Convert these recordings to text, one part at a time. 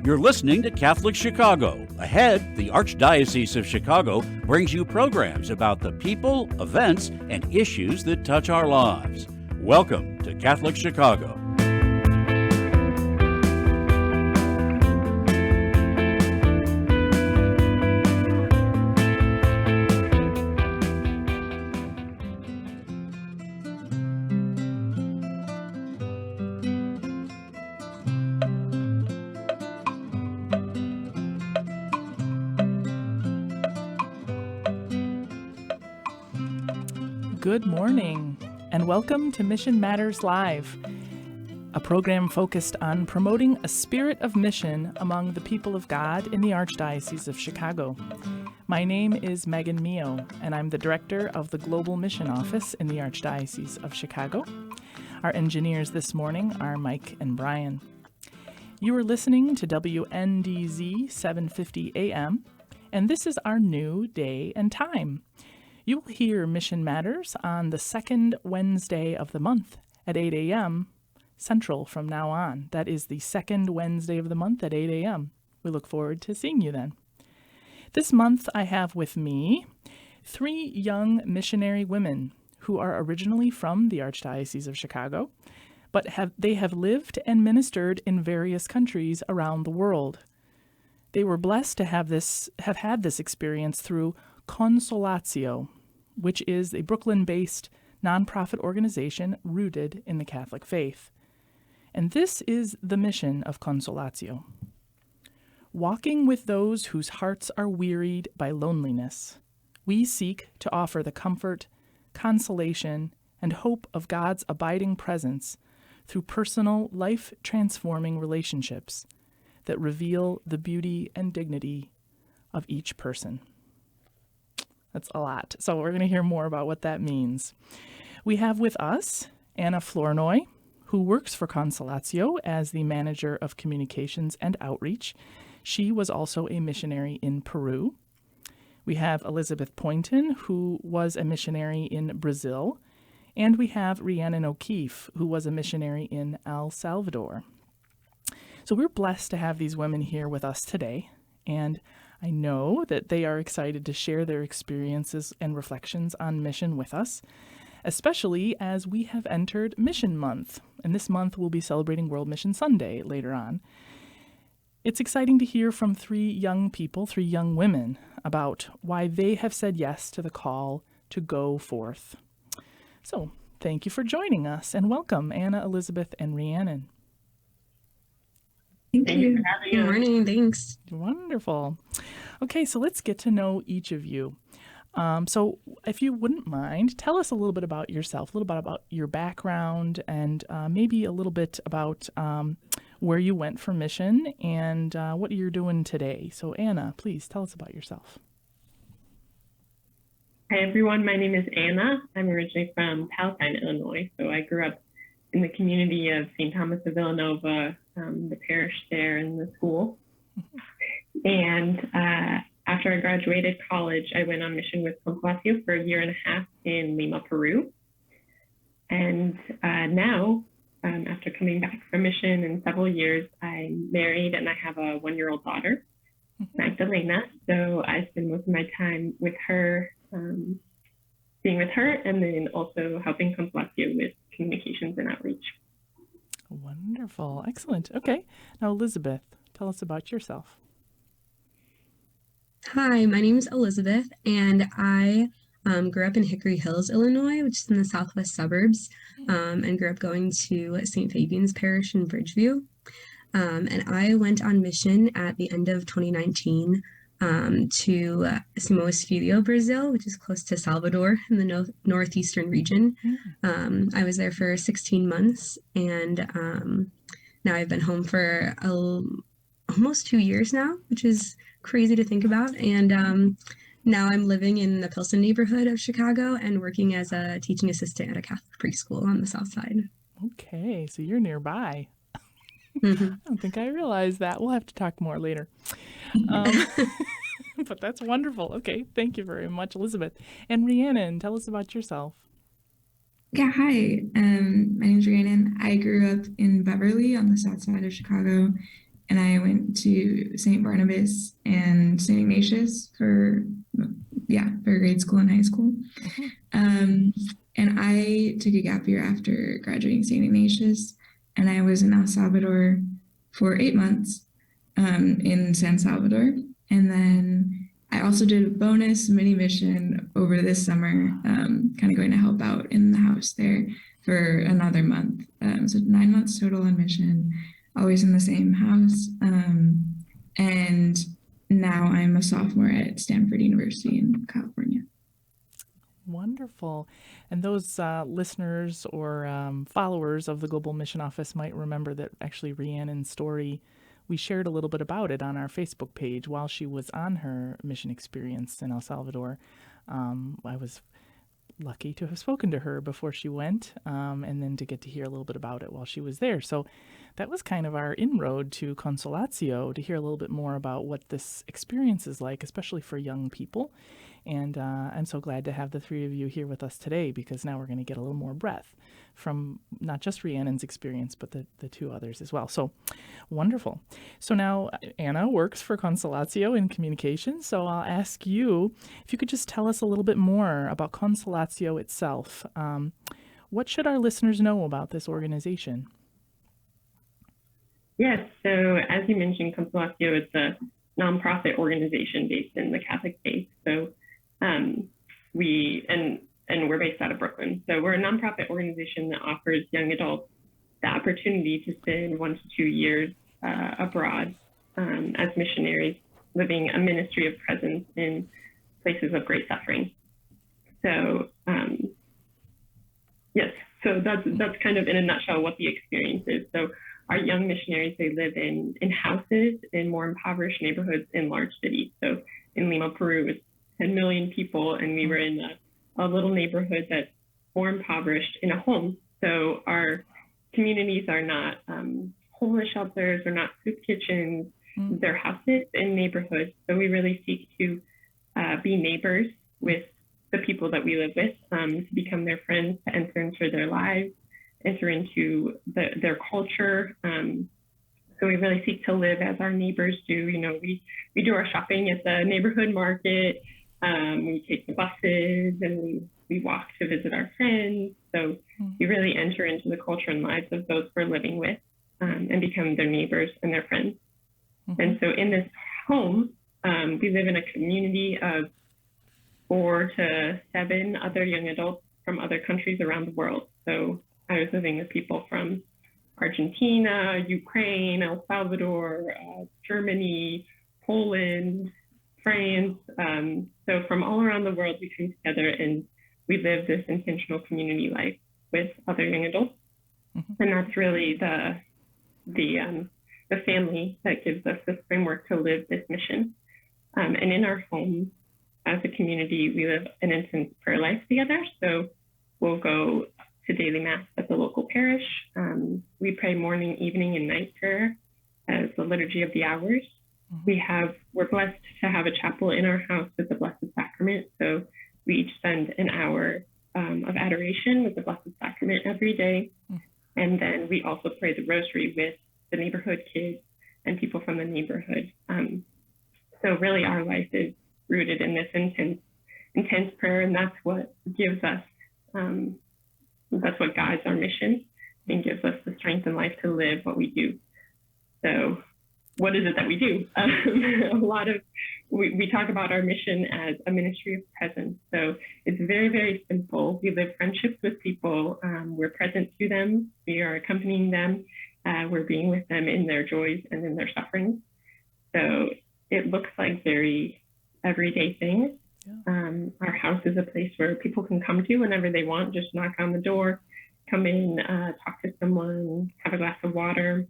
You're listening to Catholic Chicago. Ahead, the Archdiocese of Chicago brings you programs about the people, events, and issues that touch our lives. Welcome to Catholic Chicago. Good morning, and welcome to Mission Matters Live, a program focused on promoting a spirit of mission among the people of God in the Archdiocese of Chicago. My name is Megan Mio, and I'm the director of the Global Mission Office in the Archdiocese of Chicago. Our engineers this morning are Mike and Brian. You are listening to WNDZ 750 AM, and this is our new day and time. You will hear Mission Matters on the second Wednesday of the month at 8 a.m. Central from now on. That is the second Wednesday of the month at 8 a.m. We look forward to seeing you then. This month I have with me 3 young missionary women who are originally from the Archdiocese of Chicago, but they have lived and ministered in various countries around the world. They were blessed to have had this experience through Consolacio, which is a Brooklyn-based nonprofit organization rooted in the Catholic faith. And this is the mission of Consolatio. Walking with those whose hearts are wearied by loneliness, we seek to offer the comfort, consolation, and hope of God's abiding presence through personal, life-transforming relationships that reveal the beauty and dignity of each person. That's a lot. So we're going to hear more about what that means. We have with us Anna Flournoy, who works for Consolatio as the manager of communications and outreach. She was also a missionary in Peru. We have Elizabeth Poynton, who was a missionary in Brazil. And we have Rhiannon O'Keefe, who was a missionary in El Salvador. So we're blessed to have these women here with us today. And I know that they are excited to share their experiences and reflections on mission with us, especially as we have entered Mission Month, and this month we'll be celebrating World Mission Sunday later on. It's exciting to hear from 3 young people, 3 young women, about why they have said yes to the call to go forth. So, thank you for joining us, and welcome, Anna, Elizabeth, and Rhiannon. Thank you for having us. Good morning. Thanks. Wonderful. Okay, so let's get to know each of you. So if you wouldn't mind, tell us a little bit about yourself, a little bit about your background, and maybe a little bit about where you went for mission and what you're doing today. So Anna, please tell us about yourself. Hi, everyone. My name is Anna. I'm originally from Palestine, Illinois. So I grew up in the community of St. Thomas of Villanova, the parish there and the school. And after I graduated college, I went on mission with Consolacio for a year and a half in Lima, Peru. And now, after coming back from mission in several years, I'm married and I have a 1-year-old daughter, Magdalena. So I spend most of my time with her, being with her, and then also helping Consolacio with communications and outreach. Wonderful. Excellent. Okay. Now, Elizabeth, tell us about yourself. Hi, my name is Elizabeth, and I grew up in Hickory Hills, Illinois, which is in the southwest suburbs, and grew up going to St. Fabian's Parish in Bridgeview. And I went on mission at the end of 2019 to Simoes Filho, Brazil, which is close to Salvador in the northeastern region. I was there for 16 months, and now I've been home for almost 2 years now, which is crazy to think about. And now I'm living in the Pilsen neighborhood of Chicago and working as a teaching assistant at a Catholic preschool on the south side. Okay, so you're nearby. I don't think I realized that. We'll have to talk more later. But that's wonderful. Okay, thank you very much, Elizabeth. And Rhiannon, tell us about yourself. Yeah, hi. My name's Rhiannon. I grew up in Beverly on the south side of Chicago, and I went to St. Barnabas and St. Ignatius for grade school and high school. And I took a gap year after graduating St. Ignatius, and I was in El Salvador for 8 months in San Salvador. And then I also did a bonus mini mission over this summer, kind of going to help out in the house there for another month. So 9 months total on mission, always in the same house. And now I'm a sophomore at Stanford University in California. Wonderful. And those listeners or followers of the Global Mission Office might remember that actually Rhiannon's story, we shared a little bit about it on our Facebook page while she was on her mission experience in El Salvador. I was lucky to have spoken to her before she went, and then to get to hear a little bit about it while she was there. So that was kind of our inroad to Consolacio, to hear a little bit more about what this experience is like, especially for young people. And I'm so glad to have the three of you here with us today, because now we're going to get a little more breadth from not just Rhiannon's experience, but the two others as well. So wonderful. So now Anna works for Consolacio in communications. So I'll ask you if you could just tell us a little bit more about Consolacio itself. What should our listeners know about this organization? Yes, so as you mentioned, Consolacio is a nonprofit organization based in the Catholic faith. So we're based out of Brooklyn. So we're a nonprofit organization that offers young adults the opportunity to spend 1 to 2 years abroad as missionaries, living a ministry of presence in places of great suffering. So yes, so that's kind of in a nutshell what the experience is. So our young missionaries, they live in houses in more impoverished neighborhoods in large cities. So in Lima, Peru, it's 10 million people, and we were in a little neighborhood that's more impoverished in a home. So our communities are not homeless shelters or not soup kitchens. They're houses in neighborhoods. So we really seek to be neighbors with the people that we live with, to become their friends, to enter into their lives, enter into their culture. So we really seek to live as our neighbors do. You know, we do our shopping at the neighborhood market. We take the buses and we walk to visit our friends. So we really enter into the culture and lives of those we're living with, and become their neighbors and their friends. And so in this home, we live in a community of 4 to 7 other young adults from other countries around the world. So I was living with people from Argentina, Ukraine, El Salvador, Germany, Poland, France. So from all around the world, we come together and we live this intentional community life with other young adults. And that's really the family that gives us this framework to live this mission. And in our home, as a community, we live an intense prayer life together. So we'll go to daily mass at the local parish. We pray morning, evening, and night prayer as the Liturgy of the Hours. We're blessed to have a chapel in our house with the Blessed Sacrament. So we each spend an hour of adoration with the Blessed Sacrament every day. And then we also pray the Rosary with the neighborhood kids and people from the neighborhood. So really our life is rooted in this intense prayer, and that's what gives us, that's what guides our mission and gives us the strength and life to live what we do. So what is it that we do? We talk about our mission as a ministry of presence. So it's very, very simple. We live friendships with people. We're present to them. We are accompanying them. We're being with them in their joys and in their sufferings. So it looks like very everyday things. Our house is a place where people can come to whenever they want, just knock on the door, come in, talk to someone, have a glass of water,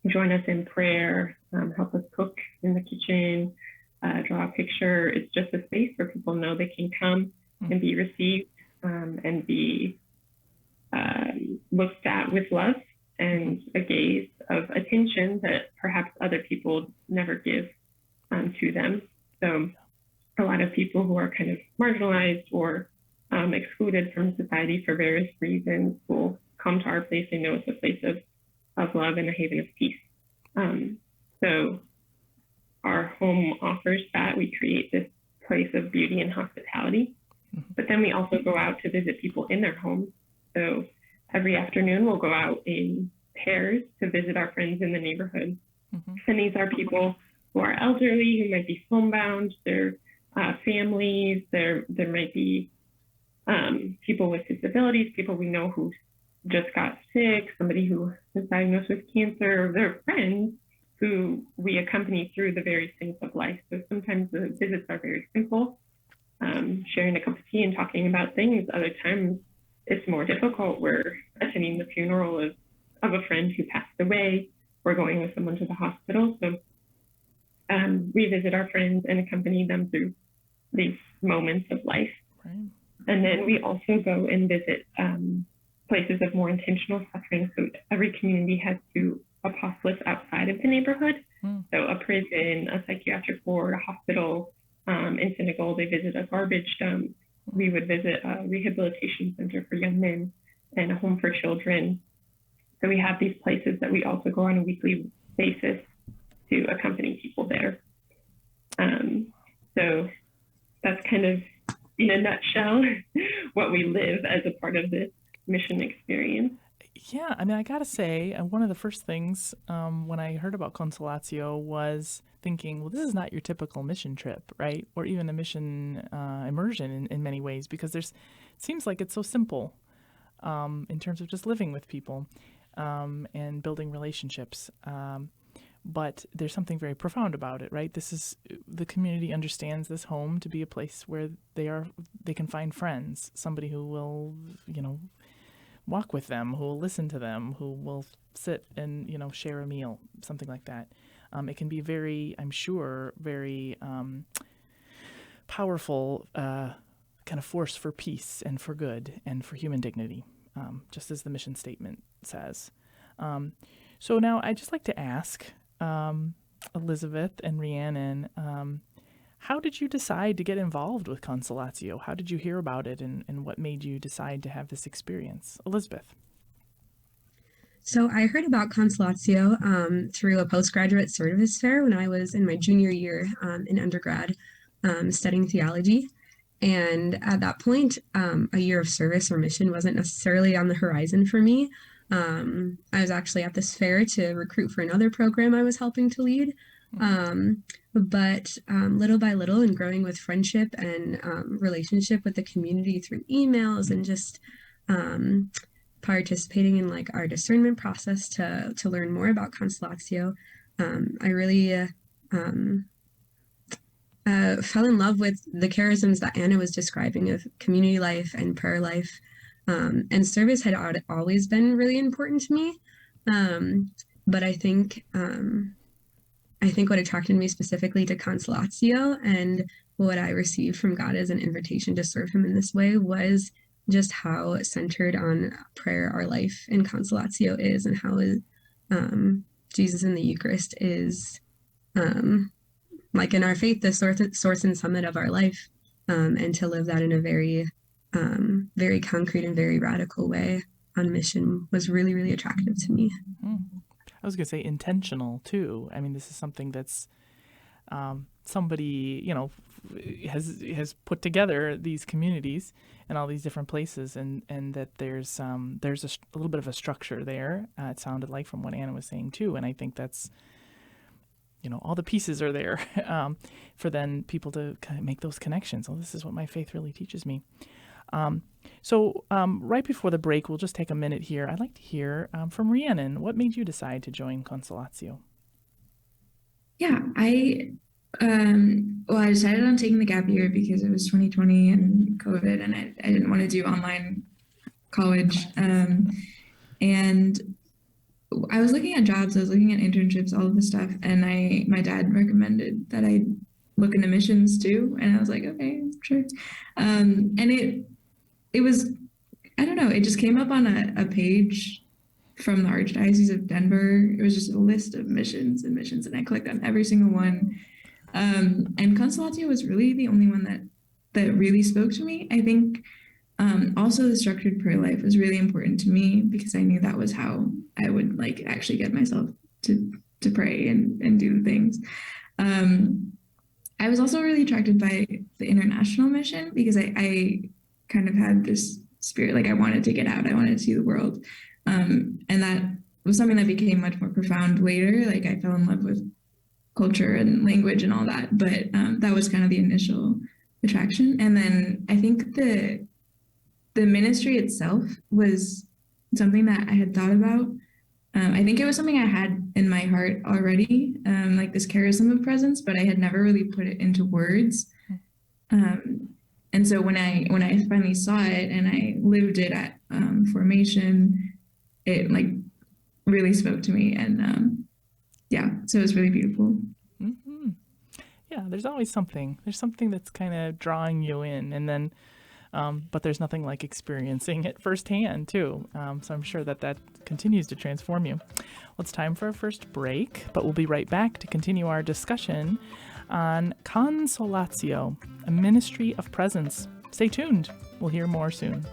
join us in prayer, help us cook in the kitchen, draw a picture. It's just a space where people know they can come and be received, and be looked at with love and a gaze of attention that perhaps other people never give to them. So a lot of people who are kind of marginalized or excluded from society for various reasons will come to our place. They know it's a place of love and a haven of peace. So our home offers that. We create this place of beauty and hospitality. But then we also go out to visit people in their homes. So every afternoon we'll go out in pairs to visit our friends in the neighborhood. And these are people who are elderly, who might be homebound, their families, there might be people with disabilities, people we know who just got sick, somebody who was diagnosed with cancer, their friends who we accompany through the various things of life. So sometimes the visits are very simple, sharing a cup of tea and talking about things. Other times it's more difficult. We're attending the funeral of a friend who passed away. We're going with someone to the hospital. So we visit our friends and accompany them through these moments of life. Right. And then we also go and visit places of more intentional suffering. So every community has 2 apostolates outside of the neighborhood. So a prison, a psychiatric ward, a hospital. In Senegal, they visit a garbage dump. We would visit a rehabilitation center for young men and a home for children. So we have these places that we also go on a weekly basis to accompany people there. So that's kind of, in a nutshell, what we live as a part of this mission experience. Yeah, I mean, I gotta say, one of the first things when I heard about Consolacio was thinking, well, this is not your typical mission trip, right? Or even a mission immersion in many ways, because it seems like it's so simple in terms of just living with people and building relationships. But there's something very profound about it, right? The community understands this home to be a place where they can find friends, somebody who will, walk with them, who will listen to them, who will sit and, share a meal, something like that. It can be very, I'm sure, very powerful kind of force for peace and for good and for human dignity, just as the mission statement says. So now I'd just like to ask Elizabeth and Rhiannon, how did you decide to get involved with Consolacio? How did you hear about it, and what made you decide to have this experience? Elizabeth. So I heard about Consolacio through a postgraduate service fair when I was in my junior year in undergrad studying theology. And at that point, a year of service or mission wasn't necessarily on the horizon for me. I was actually at this fair to recruit for another program I was helping to lead. But little by little, and growing with friendship and relationship with the community through emails and just participating in like our discernment process to learn more about Consolacio, I really fell in love with the charisms that Anna was describing of community life and prayer life. And service had always been really important to me. But I think what attracted me specifically to Consolacio and what I received from God as an invitation to serve him in this way was just how centered on prayer our life in Consolacio is, and how Jesus in the Eucharist is, like in our faith, the source and summit of our life, and to live that in a very, very concrete and very radical way on mission was really, really attractive to me. I was going to say intentional too. I mean, this is something that's somebody, has put together these communities and all these different places, and that there's a little bit of a structure there. It sounded like from what Anna was saying too, and I think that's, all the pieces are there for then people to kind of make those connections. Well, this is what my faith really teaches me. So right before the break, we'll just take a minute here. I'd like to hear from Rhiannon. What made you decide to join Consolacio? Yeah, I decided on taking the gap year because it was 2020 and COVID, and I didn't want to do online college. And I was looking at jobs, I was looking at internships, all of this stuff, and my dad recommended that I look into missions too, and I was like, okay, sure. And it was, I don't know, it just came up on a page from the Archdiocese of Denver. It was just a list of missions, and I clicked on every single one. And Consolacio was really the only one that really spoke to me. I think also the structured prayer life was really important to me, because I knew that was how I would actually get myself to to pray and do things. I was also really attracted by the international mission because I kind of had this spirit, like I wanted to get out, I wanted to see the world. And that was something that became much more profound later. Like I fell in love with culture and language and all that, but that was kind of the initial attraction. And then I think the ministry itself was something that I had thought about. I think it was something I had in my heart already, like this charism of presence, but I had never really put it into words. And so when I finally saw it and I lived it at formation, it like really spoke to me, and so it was really beautiful. Mm-hmm. Yeah, there's always something. There's something that's kind of drawing you in, and then, but there's nothing like experiencing it firsthand too. So I'm sure that continues to transform you. Well, it's time for our first break, but we'll be right back to continue our discussion on Con-solatio, a ministry of presence. Stay tuned. We'll hear more soon.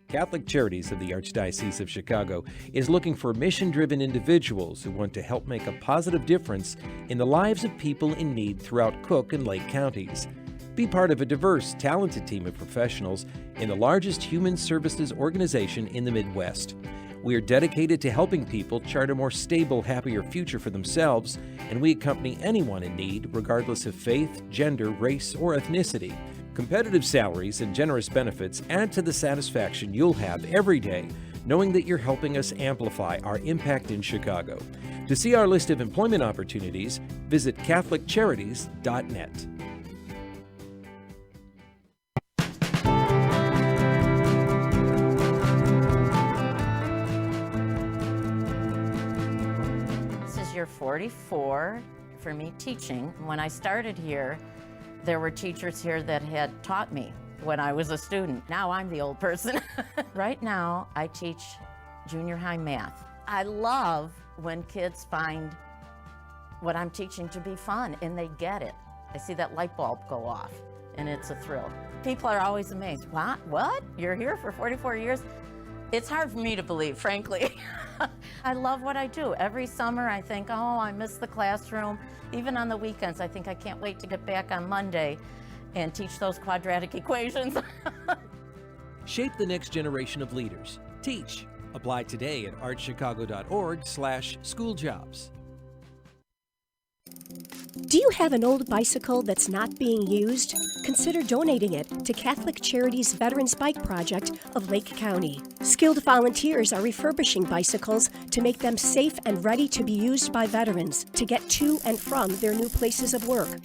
Catholic Charities of the Archdiocese of Chicago is looking for mission-driven individuals who want to help make a positive difference in the lives of people in need throughout Cook and Lake counties. Be part of a diverse, talented team of professionals in the largest human services organization in the Midwest. We are dedicated to helping people chart a more stable, happier future for themselves, and we accompany anyone in need, regardless of faith, gender, race, or ethnicity. Competitive salaries and generous benefits add to the satisfaction you'll have every day knowing that you're helping us amplify our impact in Chicago. To see our list of employment opportunities, visit CatholicCharities.net. This is year 44 for me teaching. When I started here, there were teachers here that had taught me when I was a student. Now I'm the old person. Right now, I teach junior high math. I love when kids find what I'm teaching to be fun and they get it. I see that light bulb go off and it's a thrill. People are always amazed. What? You're here for 44 years? It's hard for me to believe, frankly. I love what I do. Every summer I think, oh, I miss the classroom. Even on the weekends, I think I can't wait to get back on Monday and teach those quadratic equations. Shape the next generation of leaders. Teach. Apply today at archchicago.org/schooljobs. Do you have an old bicycle that's not being used? Consider donating it to Catholic Charities Veterans Bike Project of Lake County. Skilled volunteers are refurbishing bicycles to make them safe and ready to be used by veterans to get to and from their new places of work.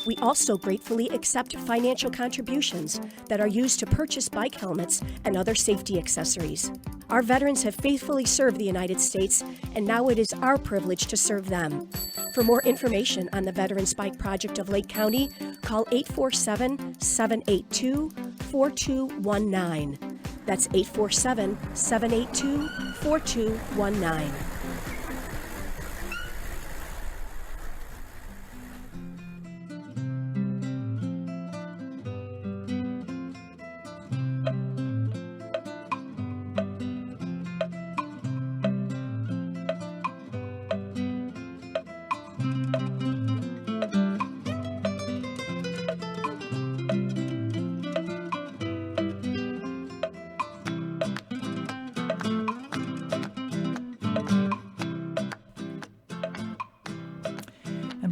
We also gratefully accept financial contributions that are used to purchase bike helmets and other safety accessories. Our veterans have faithfully served the United States, and now it is our privilege to serve them. For more information on the Veterans Bike Project of Lake County, call 847-782-4219. That's 847-782-4219.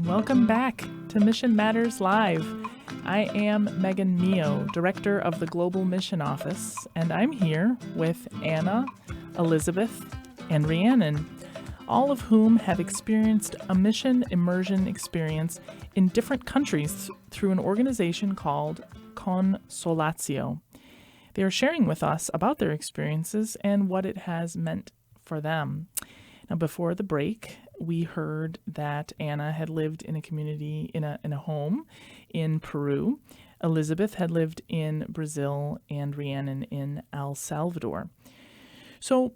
Welcome back to Mission Matters Live. I am Megan Mio, Director of the Global Mission Office, and I'm here with Anna, Elizabeth, and Rhiannon, all of whom have experienced a mission immersion experience in different countries through an organization called Con-solatio. They are sharing with us about their experiences and what it has meant for them. Now, before the break, we heard that Anna had lived in a community, in a home in Peru. Elizabeth had lived in Brazil, and Rhiannon in El Salvador. So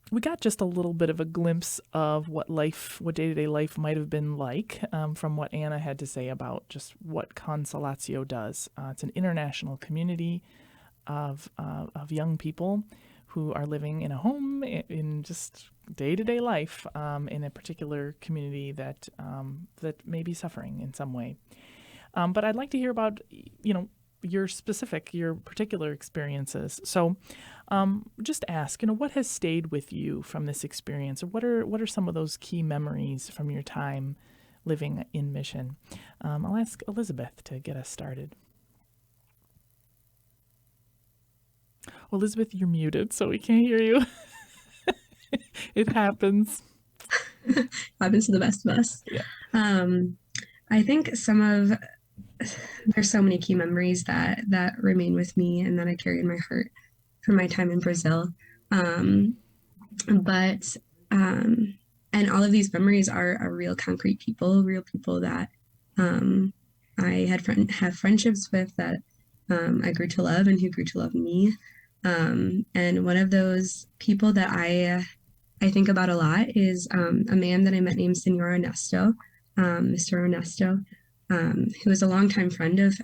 we got just a little bit of a glimpse of what day-to-day life might have been like from what Anna had to say about just what Consolacio does. It's an international community of young people who are living in a home in just day-to-day life in a particular community that may be suffering in some way. But I'd like to hear about, your particular experiences. So just ask, what has stayed with you from this experience? Or what are some of those key memories from your time living in mission? I'll ask Elizabeth to get us started. Elizabeth, you're muted, so we can't hear you. It happens. Happens to the best of us. Yeah. I think there's so many key memories that remain with me and that I carry in my heart from my time in Brazil. And all of these memories are real concrete people that I have friendships with, that I grew to love and who grew to love me. And one of those people that I think about a lot is a man that I met named Senor Ernesto, Mr. Ernesto, who is a longtime friend of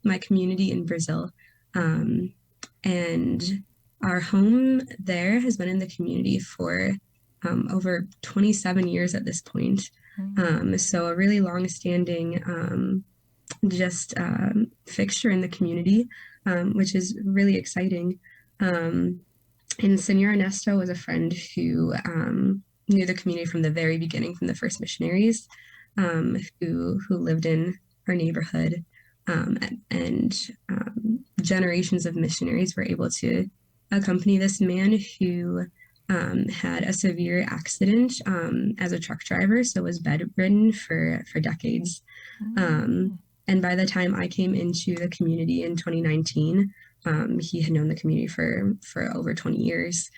my community in Brazil. And our home there has been in the community for over 27 years at this point. So a really long-standing fixture in the community, which is really exciting. And Senor Ernesto was a friend who knew the community from the very beginning, from the first missionaries who lived in our neighborhood. And generations of missionaries were able to accompany this man who had a severe accident as a truck driver, so was bedridden for decades. And by the time I came into the community in 2019, he had known the community for over 20 years.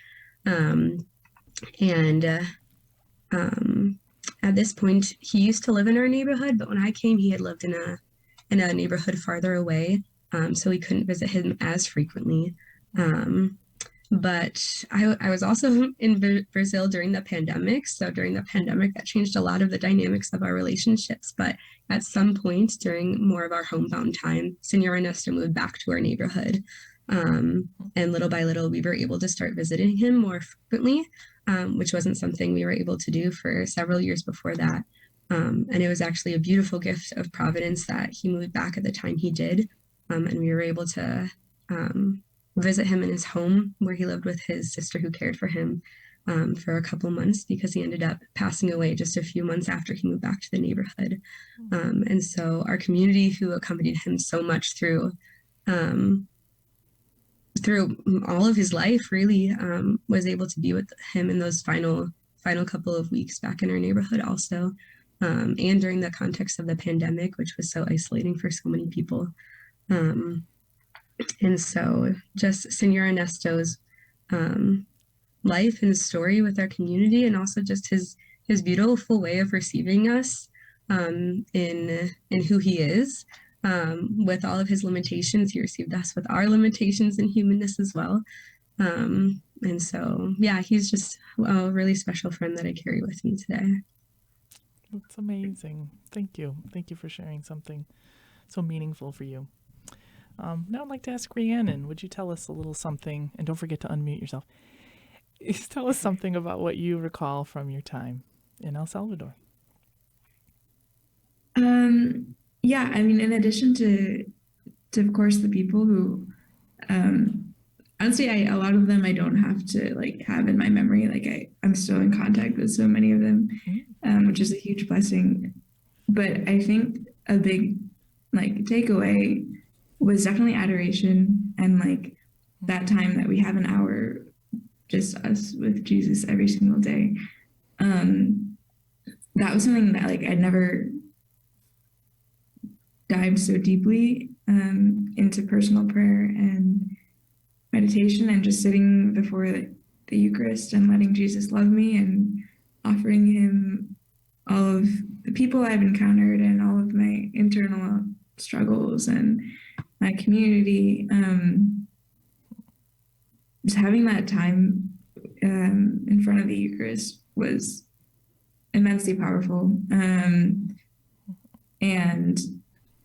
At this point, he used to live in our neighborhood, but when I came, he had lived in a neighborhood farther away, so we couldn't visit him as frequently. But I was also in Brazil during the pandemic. So during the pandemic, that changed a lot of the dynamics of our relationships. But at some point during more of our homebound time, Senor Ernesto moved back to our neighborhood. And little by little, we were able to start visiting him more frequently, which wasn't something we were able to do for several years before that. And it was actually a beautiful gift of providence that he moved back at the time he did. And we were able to visit him in his home where he lived with his sister who cared for him for a couple months, because he ended up passing away just a few months after he moved back to the neighborhood. And so our community, who accompanied him so much through all of his life, really was able to be with him in those final couple of weeks back in our neighborhood also, and during the context of the pandemic, which was so isolating for so many people. And so just Senor Ernesto's life and story with our community, and also just his beautiful way of receiving us in who he is. With all of his limitations, he received us with our limitations and humanness as well. And so, yeah, he's just a really special friend that I carry with me today. That's amazing. Thank you. Thank you for sharing something so meaningful for you. Now I'd like to ask Rhiannon, would you tell us a little something, and don't forget to unmute yourself. Tell us something about what you recall from your time in El Salvador. Yeah, I mean, in addition to of course the people who, honestly, a lot of them I don't have to have in my memory. I'm still in contact with so many of them, which is a huge blessing. But I think a big takeaway was definitely adoration, and that time that we have an hour, just us with Jesus every single day. That was something that I'd never dived so deeply into personal prayer and meditation, and just sitting before the Eucharist and letting Jesus love me and offering him all of the people I've encountered and all of my internal struggles and my community. Just having that time in front of the Eucharist was immensely powerful. And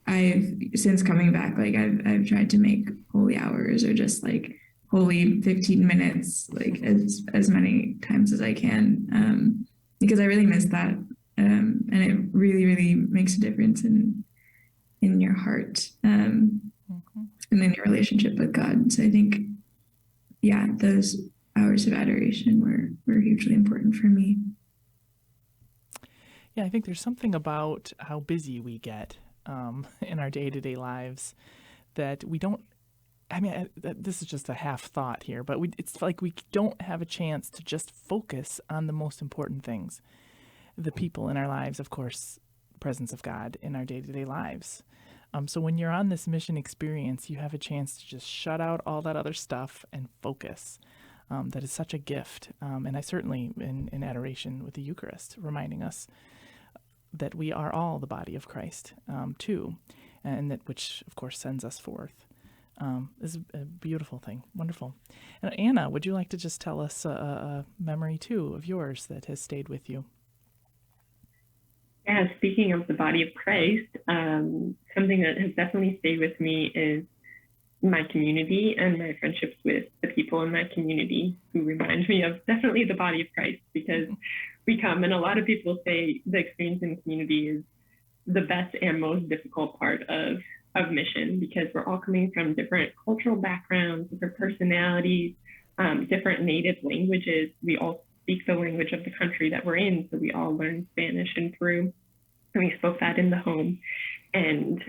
I've, since coming back, like I've tried to make holy hours or just like holy 15 minutes, like as many times as I can, because I really miss that. And it really, really makes a difference in your heart, and in your relationship with God. So I think, yeah, those hours of adoration were hugely important for me. Yeah, I think there's something about how busy we get in our day-to-day lives that we don't, I mean, this is just a half thought here, but it's like we don't have a chance to just focus on the most important things. The people in our lives, of course, the presence of God in our day-to-day lives. So when you're on this mission experience, you have a chance to just shut out all that other stuff and focus. That is such a gift. And I certainly, in adoration with the Eucharist, reminding us that we are all the body of Christ, too, and that which, of course, sends us forth. Is a beautiful thing. Wonderful. And Anna, would you like to just tell us a memory, too, of yours that has stayed with you? Yeah, speaking of the body of Christ, something that has definitely stayed with me is my community and my friendships with the people in my community who remind me of definitely the body of Christ, because we come, and a lot of people say the experience in community is the best and most difficult part of mission, because we're all coming from different cultural backgrounds, different personalities, different native languages. We all speak the language of the country that we're in, so we all learn Spanish in Peru, and we spoke that in the home. And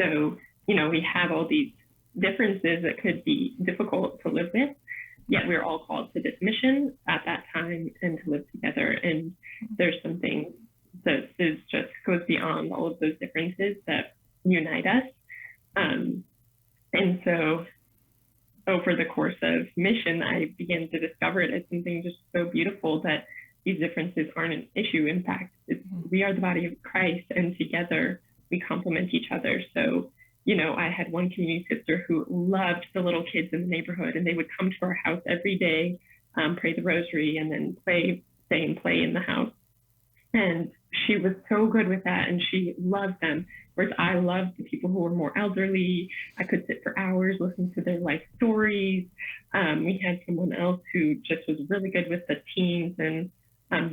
so, you know, we have all these differences that could be difficult to live with, yet we're all called to this mission at that time and to live together. And there's something that is just goes beyond all of those differences that unite us. And so over the course of mission, I began to discover it as something just so beautiful, that these differences aren't an issue. In fact, we are the body of Christ, and together we complement each other. So, you know, I had one community sister who loved the little kids in the neighborhood, and they would come to our house every day, pray the rosary, and then stay and play in the house. And she was so good with that, and she loved them. Whereas I loved the people who were more elderly. I could sit for hours, listen to their life stories. We had someone else who just was really good with the teens and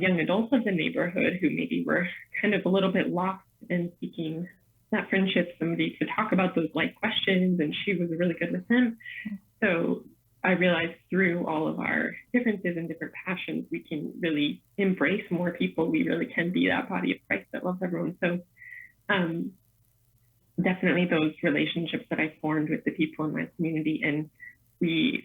young adults of the neighborhood who maybe were kind of a little bit lost and seeking that friendship, somebody to talk about those life questions, and she was really good with them. So I realized through all of our differences and different passions, we can really embrace more people. We really can be that body of Christ that loves everyone. So definitely those relationships that I formed with the people in my community. And we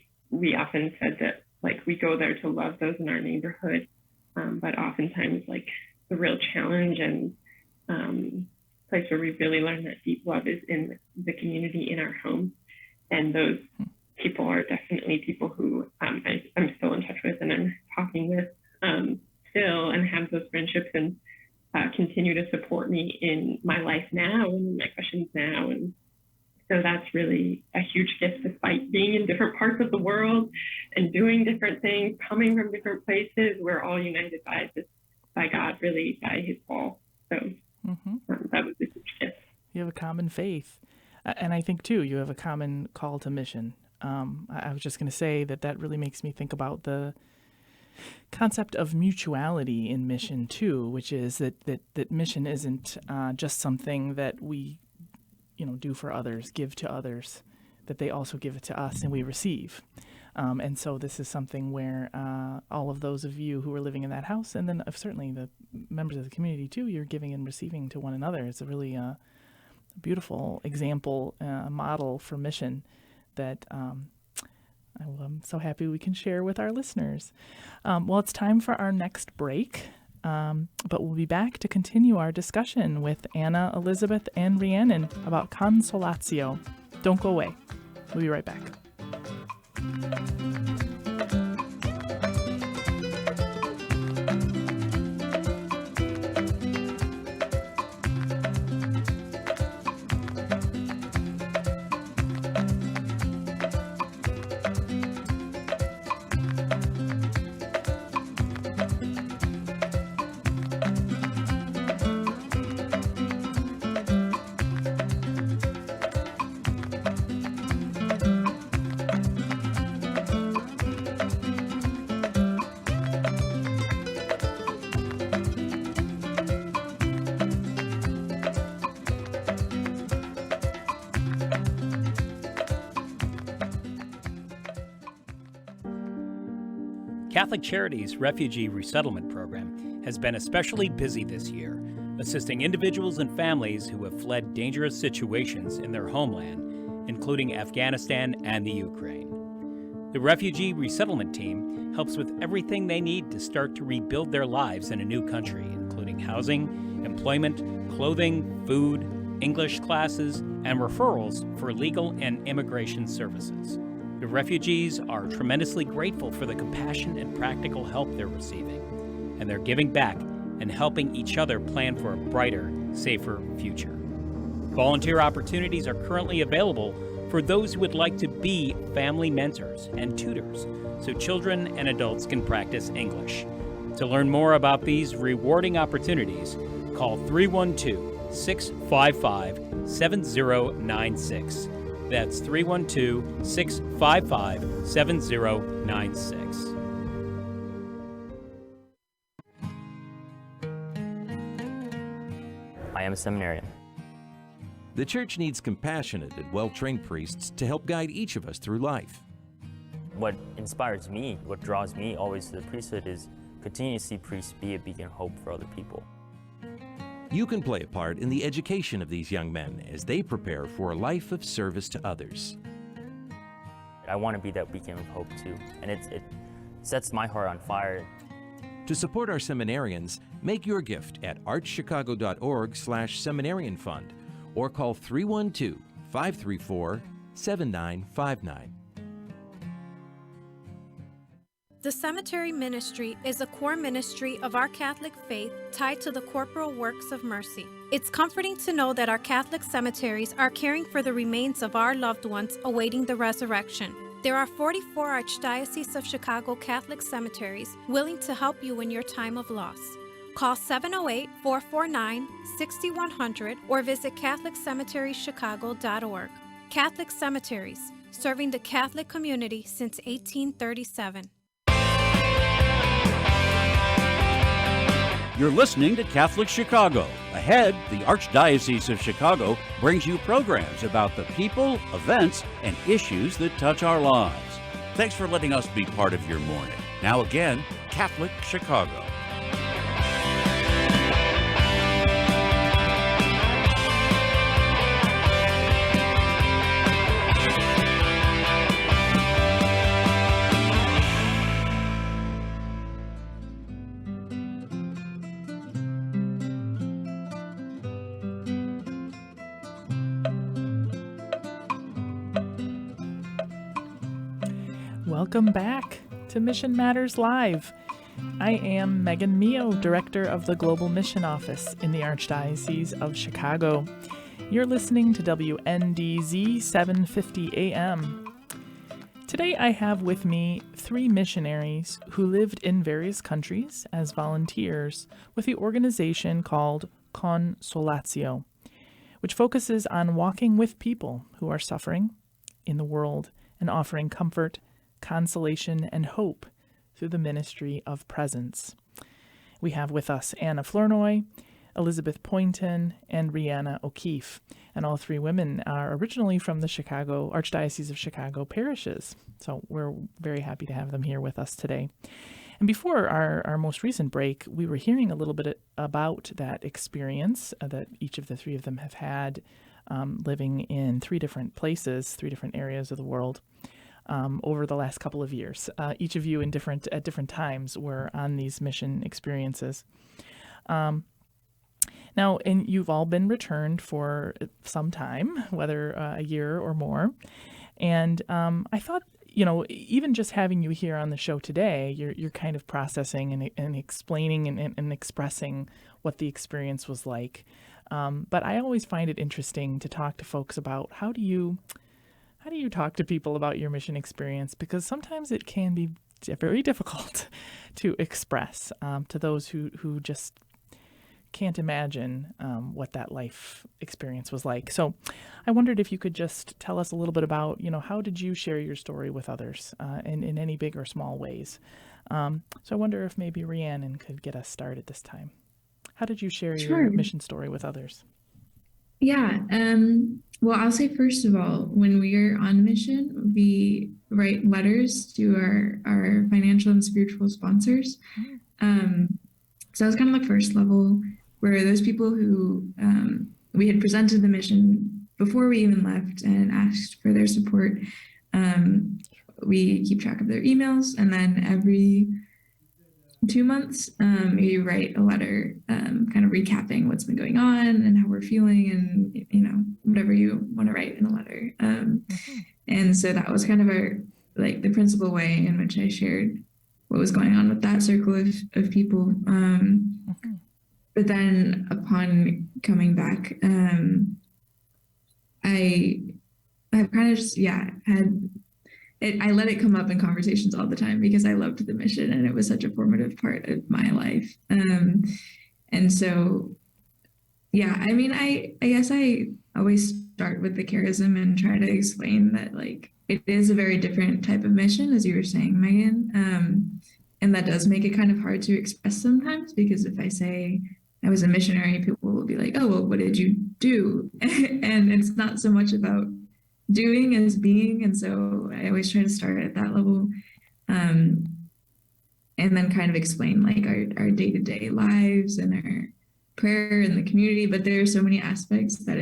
often said that, like, we go there to love those in our neighborhood, but oftentimes, like, the real challenge and place where we really learn that deep love is in the community, in our home. And those people are definitely people who I'm still in touch with, and I'm talking with still, and have those friendships, and continue to support me in my life now and my questions now. And so that's really a huge gift, despite being in different parts of the world and doing different things, coming from different places. We're all united by God, really, by his call. So that was a huge gift. You have a common faith. And I think, too, you have a common call to mission. I was just going to say that really makes me think about the concept of mutuality in mission, too, which is that mission isn't just something that we, do for others, give to others, that they also give it to us and we receive. And so this is something where all of those of you who are living in that house, and then certainly the members of the community, too, you're giving and receiving to one another. It's a really beautiful example, model for mission that I'm so happy we can share with our listeners. Well, it's time for our next break, but we'll be back to continue our discussion with Anna, Elizabeth, and Rhiannon about Consolatio. Don't go away. We'll be right back. Catholic Charities' Refugee Resettlement Program has been especially busy this year, assisting individuals and families who have fled dangerous situations in their homeland, including Afghanistan and the Ukraine. The Refugee Resettlement Team helps with everything they need to start to rebuild their lives in a new country, including housing, employment, clothing, food, English classes, and referrals for legal and immigration services. The refugees are tremendously grateful for the compassion and practical help they're receiving, and they're giving back and helping each other plan for a brighter, safer future. Volunteer opportunities are currently available for those who would like to be family mentors and tutors so children and adults can practice English. To learn more about these rewarding opportunities, call 312-655-7096. That's 312-655-7096. I am a seminarian. The Church needs compassionate and well-trained priests to help guide each of us through life. What inspires me, what draws me always to the priesthood is continue to see priests be a beacon of hope for other people. You can play a part in the education of these young men as they prepare for a life of service to others. I want to be that beacon of hope too, and it sets my heart on fire. To support our seminarians, make your gift at archchicago.org/seminarian fund or call 312-534-7959. The cemetery ministry is a core ministry of our Catholic faith tied to the corporal works of mercy. It's comforting to know that our Catholic cemeteries are caring for the remains of our loved ones awaiting the resurrection. There are 44 Archdiocese of Chicago Catholic cemeteries willing to help you in your time of loss. Call 708-449-6100 or visit CatholicCemeteryChicago.org. Catholic Cemeteries, serving the Catholic community since 1837. You're listening to Catholic Chicago. Ahead, the Archdiocese of Chicago brings you programs about the people, events, and issues that touch our lives. Thanks for letting us be part of your morning. Now again, Catholic Chicago. Welcome back to Mission Matters Live. I am Megan Mio, Director of the Global Mission Office in the Archdiocese of Chicago. You're listening to WNDZ 750 AM. Today I have with me 3 missionaries who lived in various countries as volunteers with the organization called Con-solatio, which focuses on walking with people who are suffering in the world and offering comfort, consolation, and hope through the ministry of presence. We have with us Anna Flournoy, Elizabeth Poynton, and Rihanna O'Keefe. And all 3 women are originally from the Archdiocese of Chicago parishes. So we're very happy to have them here with us today. And before our most recent break, we were hearing a little bit about that experience that each of the 3 of them have had living in 3 different places, 3 different areas of the world. Over the last couple of years. Each of you at different times were on these mission experiences. Now, and you've all been returned for some time, whether a year or more. And I thought, even just having you here on the show today, you're kind of processing and explaining and expressing what the experience was like. But I always find it interesting to talk to folks about how do you talk to people about your mission experience? Because sometimes it can be very difficult to express to those who just can't imagine what that life experience was like. So I wondered if you could just tell us a little bit about, how did you share your story with others in any big or small ways? So I wonder if maybe Rhiannon could get us started this time. How did you share your mission story with others? Yeah. Well, I'll say, first of all, when we were on mission, we write letters to our financial and spiritual sponsors. So that was kind of the first level, where those people who we had presented the mission before we even left and asked for their support. We keep track of their emails, and then every 2 months, we write a letter kind of recapping what's been going on and how we're feeling, and, you know, whatever you want to write in a letter. And so that was kind of the principal way in which I shared what was going on with that circle of people. But then upon coming back, I've kind of just, I let it come up in conversations all the time because I loved the mission and it was such a formative part of my life. And so, I mean, I guess I always start with the charism and try to explain that, like, it is a very different type of mission, as you were saying, Megan. And that does make it kind of hard to express sometimes, because if I say I was a missionary, people will be like, oh, well, what did you do? And it's not so much about doing as being. And so I always try to start at that level, and then kind of explain like our day-to-day lives and our prayer in the community. But there are so many aspects that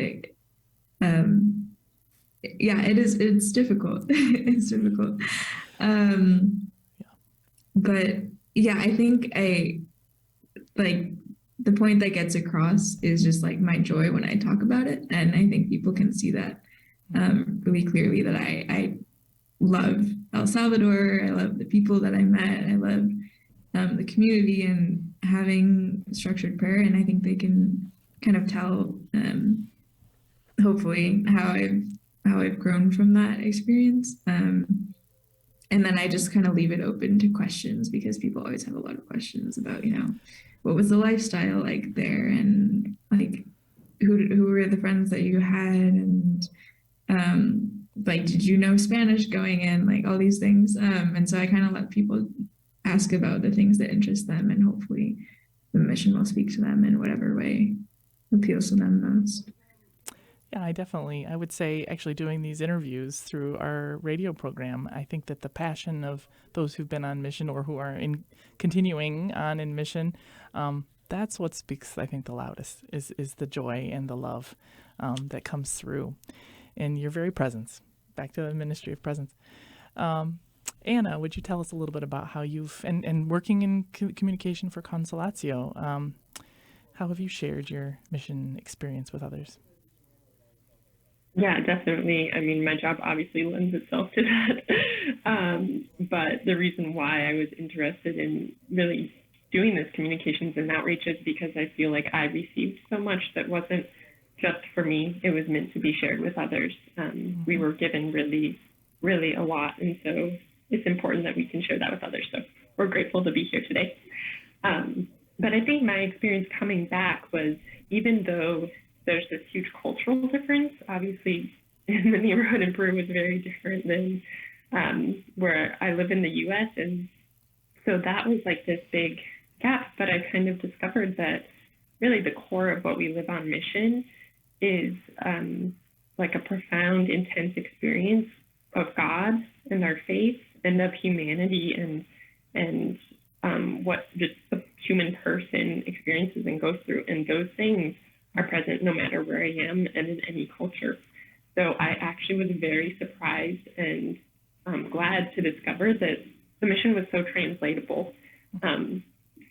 it's difficult. It's difficult. But I think the point that gets across is just like my joy when I talk about it. And I think people can see that really clearly, that I love El Salvador. I love the people that I met. I love the community and having structured prayer. And I think they can kind of tell, hopefully, how I've grown from that experience. And then I just kind of leave it open to questions, because people always have a lot of questions about, you know, what was the lifestyle like there, and like who were the friends that you had, and like, did you know Spanish going in, like all these things. And so I kind of let people ask about the things that interest them, and hopefully the mission will speak to them in whatever way appeals to them most. Yeah, I would say actually doing these interviews through our radio program, I think that the passion of those who've been on mission or who are continuing on in mission, that's what speaks, I think, the loudest is the joy and the love that comes through in your very presence. Back to the ministry of presence. Anna, would you tell us a little bit about how you've, and working in communication for Consolacio, how have you shared your mission experience with others? Yeah, definitely. I mean, my job obviously lends itself to that. But the reason why I was interested in really doing this communications and outreach is because I feel like I received so much that wasn't just for me. It was meant to be shared with others. We were given really, really a lot. And so it's important that we can share that with others. So we're grateful to be here today. But I think my experience coming back was, even though there's this huge cultural difference, obviously in the neighborhood in Peru was very different than where I live in the US. And so that was like this big gap. But I kind of discovered that really the core of what we live on mission is like a profound, intense experience of God and our faith and of humanity, and what just the human person experiences and goes through. And those things are present no matter where I am and in any culture. So I actually was very surprised and glad to discover that the mission was so translatable. And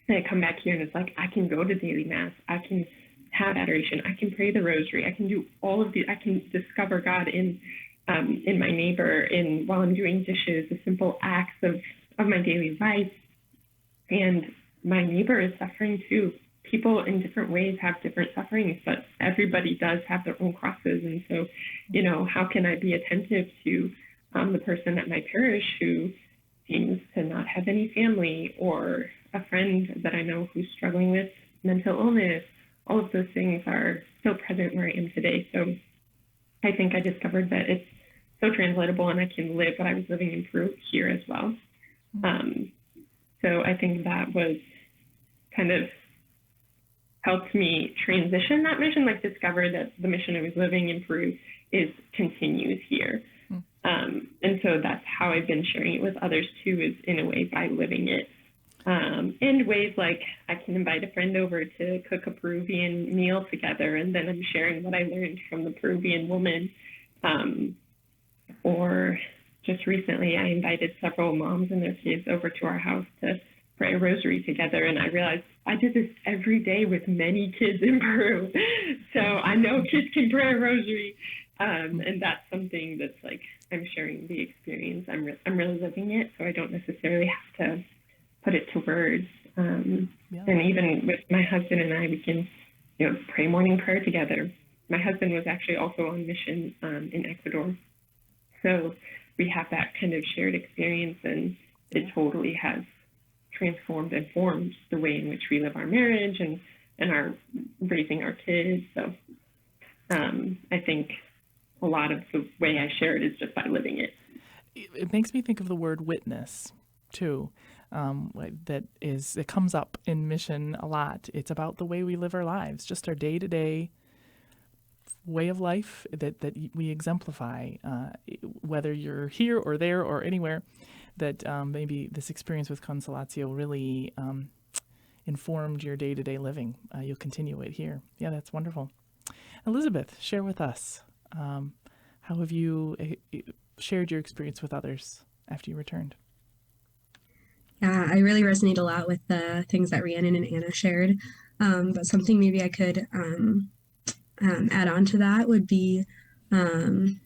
I come back here and it's like, I can go to daily mass, I can have adoration, I can pray the rosary, I can do all of these, I can discover God in my neighbor, while I'm doing dishes, the simple acts of my daily life. And my neighbor is suffering too. People in different ways have different sufferings, but everybody does have their own crosses. And so, you know, how can I be attentive to the person at my parish who seems to not have any family, or a friend that I know who's struggling with mental illness? All of those things are so present where I am today. So I think I discovered that it's so translatable, and I can live what I was living in Peru here as well. So I think that was kind of helped me transition that mission, like discover that the mission I was living in Peru continues here. And so that's how I've been sharing it with others too, is in a way by living it. And ways like I can invite a friend over to cook a Peruvian meal together, and then I'm sharing what I learned from the Peruvian woman. Or just recently, I invited several moms and their kids over to our house to pray a rosary together, and I realized I did this every day with many kids in Peru. So I know kids can pray a rosary, and that's something that's like I'm sharing the experience. I'm really living it, so I don't necessarily have to put it to words. And even with my husband and I, we can, pray morning prayer together. My husband was actually also on mission in Ecuador, so we have that kind of shared experience, and it totally has transformed and formed the way in which we live our marriage and our raising our kids. So I think a lot of the way I share it is just by living it. It makes me think of the word witness too. It comes up in mission a lot. It's about the way we live our lives, just our day-to-day way of life that we exemplify, whether you're here or there or anywhere, that maybe this experience with Consolacio really informed your day-to-day living. You'll continue it here. Yeah, that's wonderful. Elizabeth, share with us. How have you shared your experience with others after you returned? Yeah, I really resonate a lot with the things that Rhiannon and Anna shared. But something maybe I could add on to that would be, in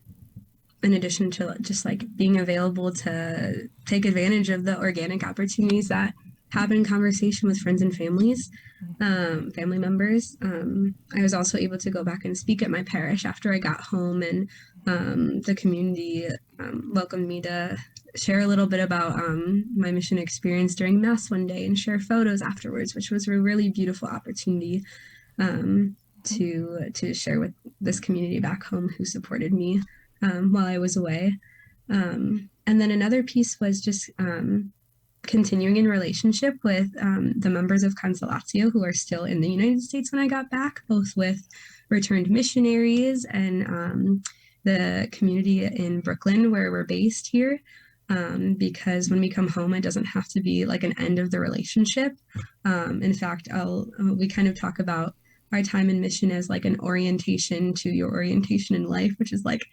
addition to just like being available to take advantage of the organic opportunities that happen in conversation with friends and family members. I was also able to go back and speak at my parish after I got home, and the community welcomed me to share a little bit about my mission experience during Mass one day and share photos afterwards, which was a really beautiful opportunity to share with this community back home who supported me while I was away. And then another piece was just continuing in relationship with the members of Consolacio who are still in the United States when I got back, both with returned missionaries and the community in Brooklyn where we're based here. Because when we come home, it doesn't have to be like an end of the relationship. In fact, we kind of talk about our time in mission as like an orientation to your orientation in life, which is like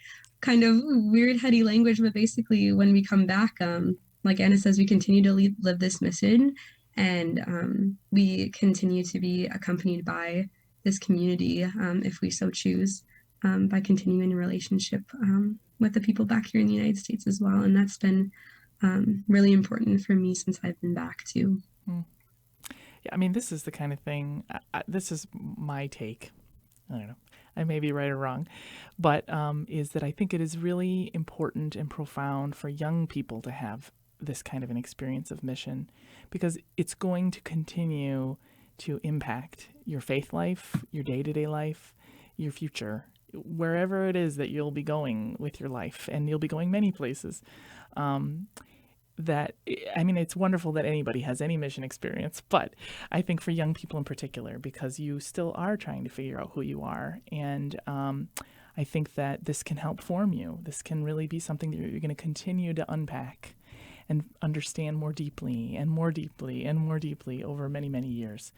kind of weird, heady language. But basically, when we come back, like Anna says, we continue to live this mission, and we continue to be accompanied by this community, if we so choose, by continuing in relationship with the people back here in the United States as well. And that's been really important for me since I've been back too. Yeah, I mean, this is the kind of thing, this is my take. I don't know, I may be right or wrong, but is that I think it is really important and profound for young people to have this kind of an experience of mission, because it's going to continue to impact your faith life, your day-to-day life, your future, wherever it is that you'll be going with your life, and you'll be going many places. It's wonderful that anybody has any mission experience, but I think for young people in particular, because you still are trying to figure out who you are, and I think that this can help form you. This can really be something that you're going to continue to unpack and understand more deeply and more deeply and more deeply over many, many years.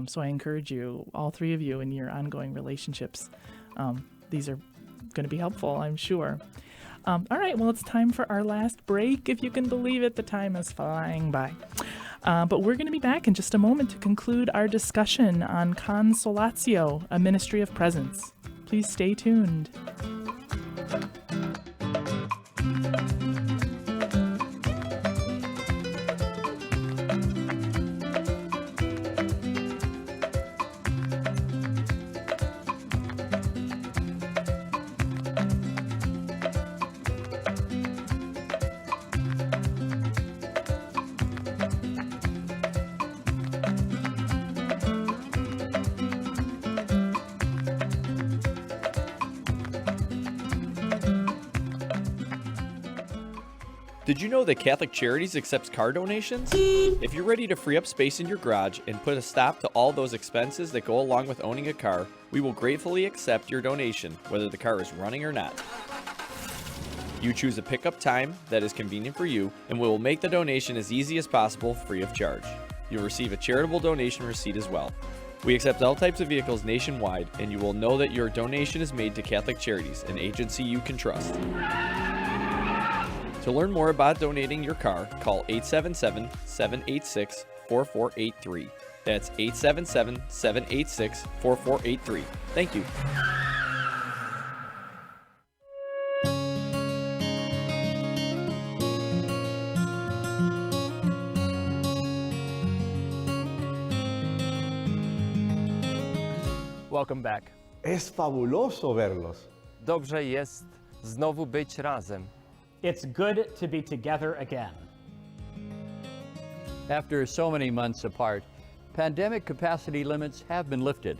So I encourage you, all three of you, in your ongoing relationships. These are going to be helpful, I'm sure. All right, well, it's time for our last break. If you can believe it, the time is flying by. But we're going to be back in just a moment to conclude our discussion on Consolatio, a ministry of presence. Please stay tuned. Did you know that Catholic Charities accepts car donations? If you're ready to free up space in your garage and put a stop to all those expenses that go along with owning a car, we will gratefully accept your donation, whether the car is running or not. You choose a pickup time that is convenient for you, and we will make the donation as easy as possible free of charge. You'll receive a charitable donation receipt as well. We accept all types of vehicles nationwide, and you will know that your donation is made to Catholic Charities, an agency you can trust. To learn more about donating your car, call 877-786-4483. That's 877-786-4483. Thank you. Welcome back. Es fabuloso verlos. Dobrze jest znowu być razem. It's good to be together again. After so many months apart, pandemic capacity limits have been lifted,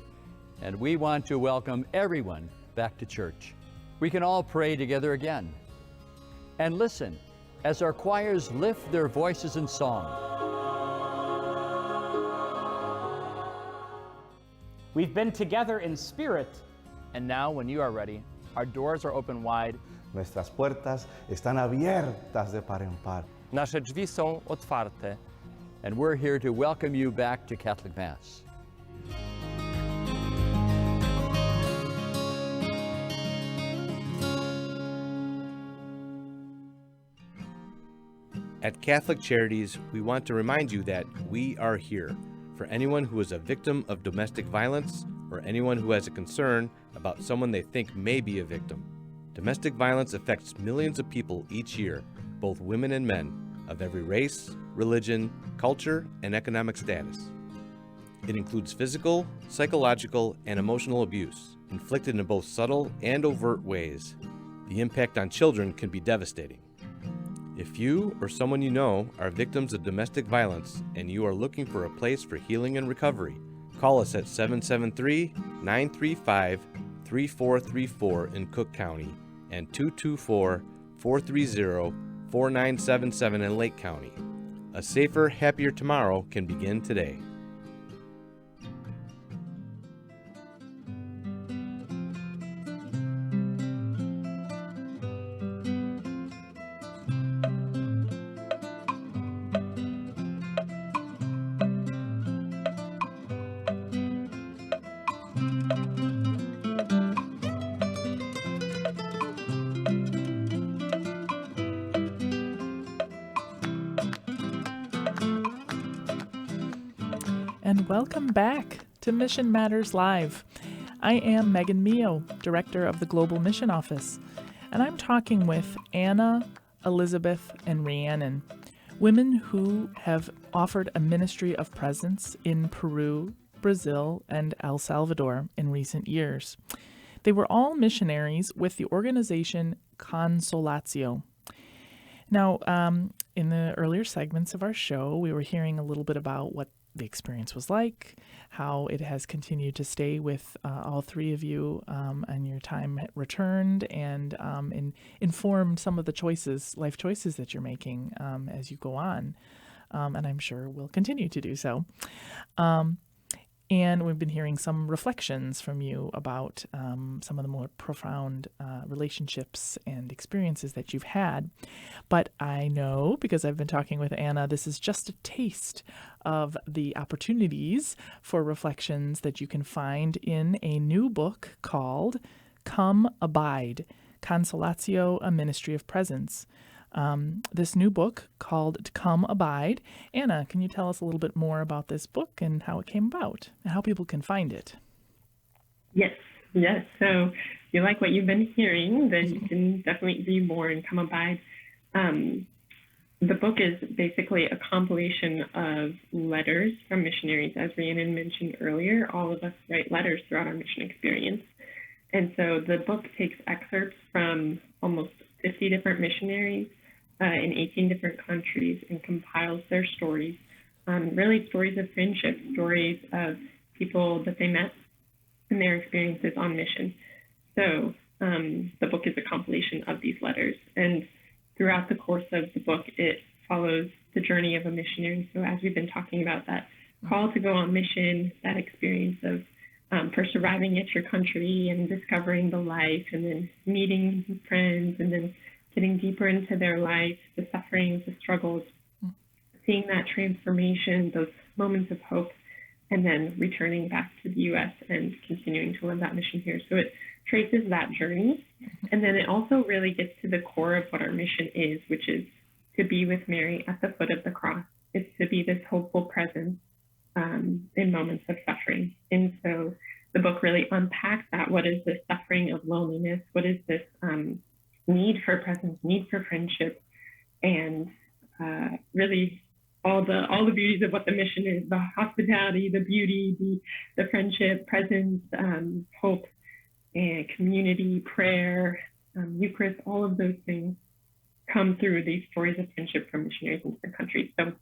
and we want to welcome everyone back to church. We can all pray together again. And listen as our choirs lift their voices in song. We've been together in spirit. And now, when you are ready, our doors are open wide. Nuestras puertas están abiertas de par en par. Nasze drzwi są otwarte. And we're here to welcome you back to Catholic Mass. At Catholic Charities, we want to remind you that we are here for anyone who is a victim of domestic violence or anyone who has a concern about someone they think may be a victim. Domestic violence affects millions of people each year, both women and men, of every race, religion, culture, and economic status. It includes physical, psychological, and emotional abuse, inflicted in both subtle and overt ways. The impact on children can be devastating. If you or someone you know are victims of domestic violence and you are looking for a place for healing and recovery, call us at 773-935-3434 in Cook County and 224-430-4977 in Lake County. A safer, happier tomorrow can begin today. And welcome back to Mission Matters Live. I am Megan Mio, Director of the Global Mission Office, and I'm talking with Anna, Elizabeth, and Rhiannon, women who have offered a ministry of presence in Peru, Brazil, and El Salvador in recent years. They were all missionaries with the organization Con-solatio. Now, in the earlier segments of our show, we were hearing a little bit about what the experience was like, how it has continued to stay with all three of you, and your time returned and informed some of the life choices that you're making as you go on, and I'm sure will continue to do so. And we've been hearing some reflections from you about some of the more profound relationships and experiences that you've had. But I know, because I've been talking with Anna, this is just a taste of the opportunities for reflections that you can find in a new book called Come Abide, Consolacio, a Ministry of Presence. This new book called Come Abide. Anna, can you tell us a little bit more about this book and how it came about and how people can find it? Yes. So if you like what you've been hearing, then you can definitely read more and Come Abide. The book is basically a compilation of letters from missionaries. As Rhiannon mentioned earlier, all of us write letters throughout our mission experience. And so the book takes excerpts from almost 50 different missionaries in 18 different countries and compiles their stories, really stories of friendship, stories of people that they met and their experiences on mission. So the book is a compilation of these letters. And throughout the course of the book, it follows the journey of a missionary. So as we've been talking about that call to go on mission, that experience of first arriving at your country and discovering the life and then meeting friends and then getting deeper into their life, the sufferings, the struggles, seeing that transformation, those moments of hope, and then returning back to the U.S. and continuing to live that mission here. So it traces that journey. And then it also really gets to the core of what our mission is, which is to be with Mary at the foot of the cross. It's to be this hopeful presence in moments of suffering. And so the book really unpacks that. What is this suffering of loneliness? What is this need for presence, need for friendship, and really all the beauties of what the mission is: the hospitality, the beauty, the friendship, presence, hope, and community, prayer, Eucharist. All of those things come through these stories of friendship from missionaries in different countries. So,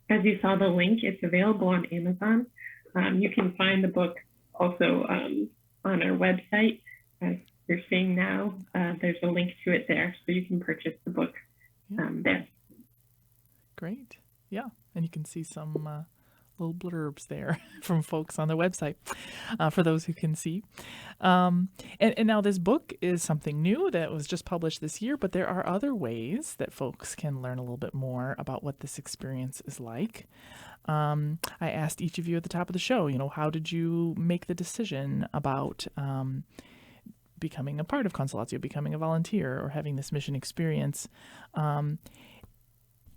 as you saw the link, it's available on Amazon. You can find the book also on our website. As you're seeing now, there's a link to it there, so you can purchase the book there. Great. Yeah. And you can see some little blurbs there from folks on the website for those who can see. And now this book is something new that was just published this year, but there are other ways that folks can learn a little bit more about what this experience is like. I asked each of you at the top of the show, how did you make the decision about becoming a part of Consolacio, becoming a volunteer, or having this mission experience?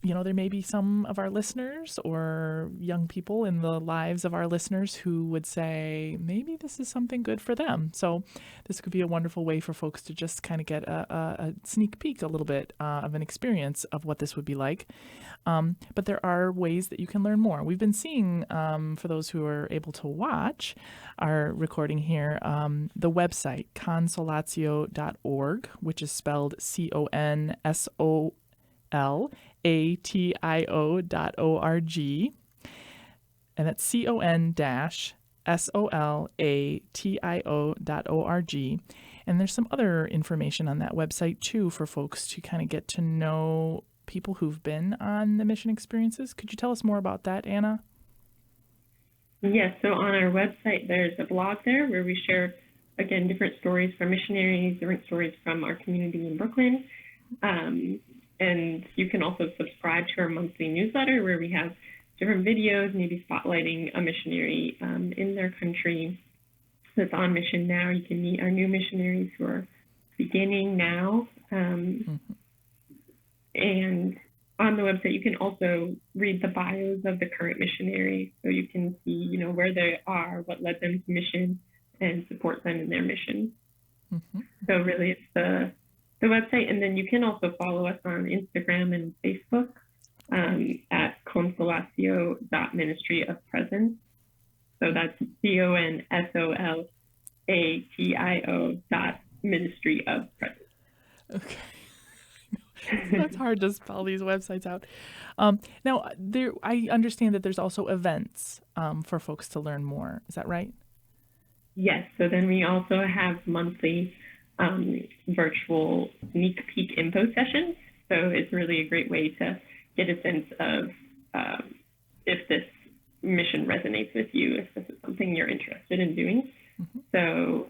There may be some of our listeners or young people in the lives of our listeners who would say, maybe this is something good for them. So this could be a wonderful way for folks to just kind of get a sneak peek a little bit of an experience of what this would be like. But there are ways that you can learn more. We've been seeing, for those who are able to watch our recording here, the website, Consolatio.org, which is spelled CONSOLATIO.org, and that's CON-SOLATIO.org. And there's some other information on that website too for folks to kind of get to know people who've been on the mission experiences. Could you tell us more about that, Anna? Yes, so on our website, there's a blog there where we share, again, different stories from missionaries, different stories from our community in Brooklyn. And you can also subscribe to our monthly newsletter where we have different videos, maybe spotlighting a missionary in their country that's on mission now. You can meet our new missionaries who are beginning now. And on the website, you can also read the bios of the current missionaries, so you can see, where they are, what led them to mission, and support them in their mission. So really, it's the website, and then you can also follow us on Instagram and Facebook at Consolacio.Ministry of Presence. So that's CONSOLATIO.Ministry of Presence. Okay. That's hard to spell these websites out. Now, I understand that there's also events for folks to learn more. Is that right? Yes. So then we also have monthly virtual sneak peek info sessions. So it's really a great way to get a sense of if this mission resonates with you, if this is something you're interested in doing. So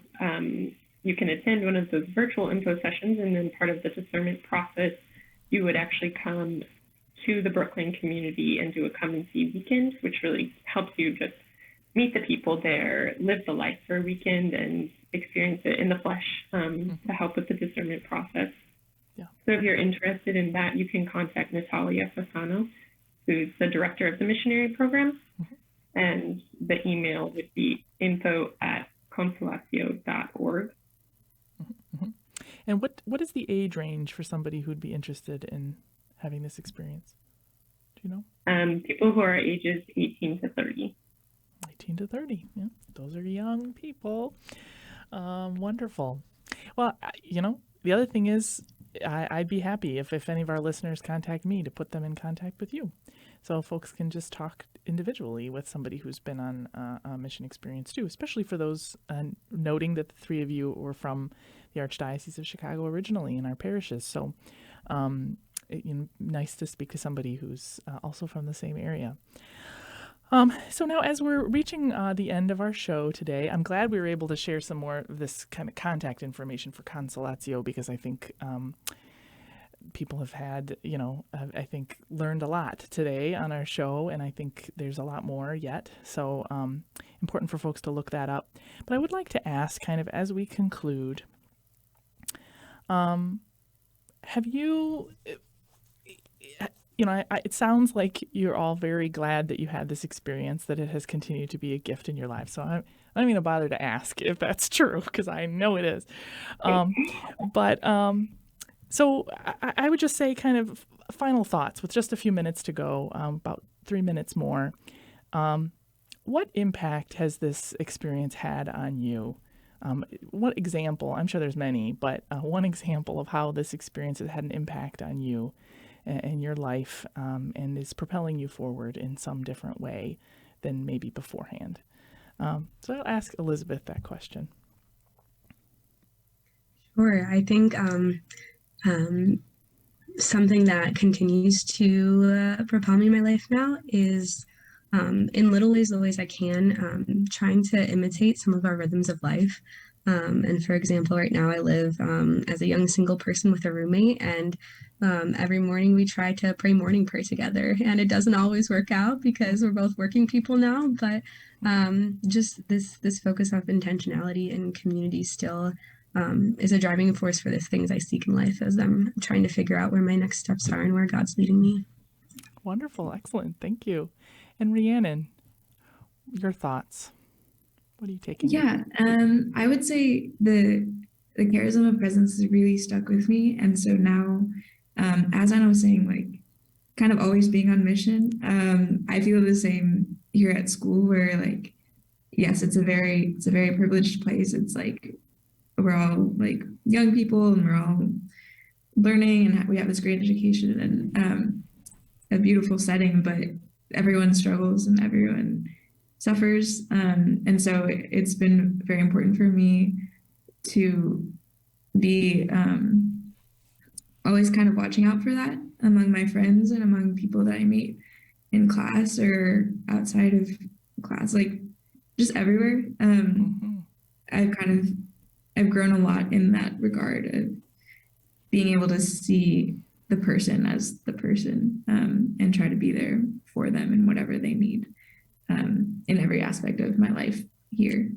you can attend one of those virtual info sessions, and then part of the discernment process, you would actually come to the Brooklyn community and do a come and see weekend, which really helps you just meet the people there, live the life for a weekend, and experience it in the flesh to help with the discernment process. Yeah. So if you're interested in that, you can contact Natalia Fasano, who's the director of the missionary program, and the email would be info@consolacio.org. And what is the age range for somebody who'd be interested in having this experience? Do you know? People who are ages 18 to 30. 18 to 30. Yeah, those are young people. Wonderful. Well, the other thing is, I'd be happy if any of our listeners contact me to put them in contact with you. So folks can just talk individually with somebody who's been on a mission experience too, especially for those, noting that the three of you were from the Archdiocese of Chicago originally in our parishes. So nice to speak to somebody who's also from the same area. So now as we're reaching the end of our show today, I'm glad we were able to share some more of this kind of contact information for Consolatio, because I think people have had, I think learned a lot today on our show, and I think there's a lot more yet. So important for folks to look that up. But I would like to ask, kind of as we conclude, have you, it sounds like you're all very glad that you had this experience, that it has continued to be a gift in your life. So I don't even bother to ask if that's true, because I know it is. So I would just say, kind of final thoughts with just a few minutes to go, about 3 minutes more. What impact has this experience had on you? What example, I'm sure there's many, but one example of how this experience has had an impact on you and your life, and is propelling you forward in some different way than maybe beforehand. So I'll ask Elizabeth that question. Sure. I think something that continues to propel me in my life now is, in little ways, the ways I can, trying to imitate some of our rhythms of life. And for example, right now I live as a young single person with a roommate, and every morning we try to pray morning prayer together, and it doesn't always work out because we're both working people now, but just this focus of intentionality and community still is a driving force for the things I seek in life as I'm trying to figure out where my next steps are and where God's leading me. Wonderful. Excellent. Thank you. And Rhiannon, your thoughts? What are you taking? Yeah, I would say the charism of presence has really stuck with me. And so now, as Anna was saying, like kind of always being on mission, I feel the same here at school, where like, yes, it's a very privileged place. It's like, we're all like young people and we're all learning, and we have this great education and a beautiful setting, but everyone struggles and everyone suffers. And so it's been very important for me to be always kind of watching out for that among my friends and among people that I meet in class or outside of class, like just everywhere. I've grown a lot in that regard of being able to see the person as the person, and try to be there for them in whatever they need, in every aspect of my life here.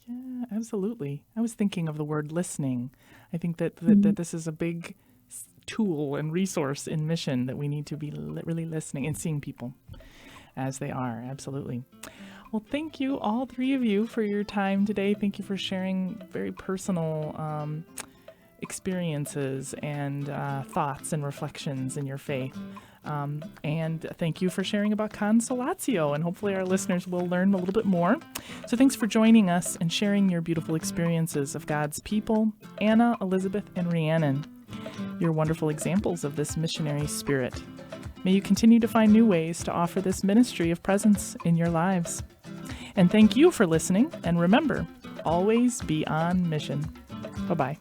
Yeah, absolutely. I was thinking of the word listening. I think that this is a big tool and resource in mission, that we need to be really listening and seeing people as they are. Absolutely. Well, thank you, all three of you, for your time today. Thank you for sharing very personal experiences and thoughts and reflections in your faith. And thank you for sharing about Con-solatio, and hopefully our listeners will learn a little bit more. So thanks for joining us and sharing your beautiful experiences of God's people, Anna, Elizabeth, and Rhiannon. You're wonderful examples of this missionary spirit. May you continue to find new ways to offer this ministry of presence in your lives. And thank you for listening, and remember, always be on mission. Bye-bye.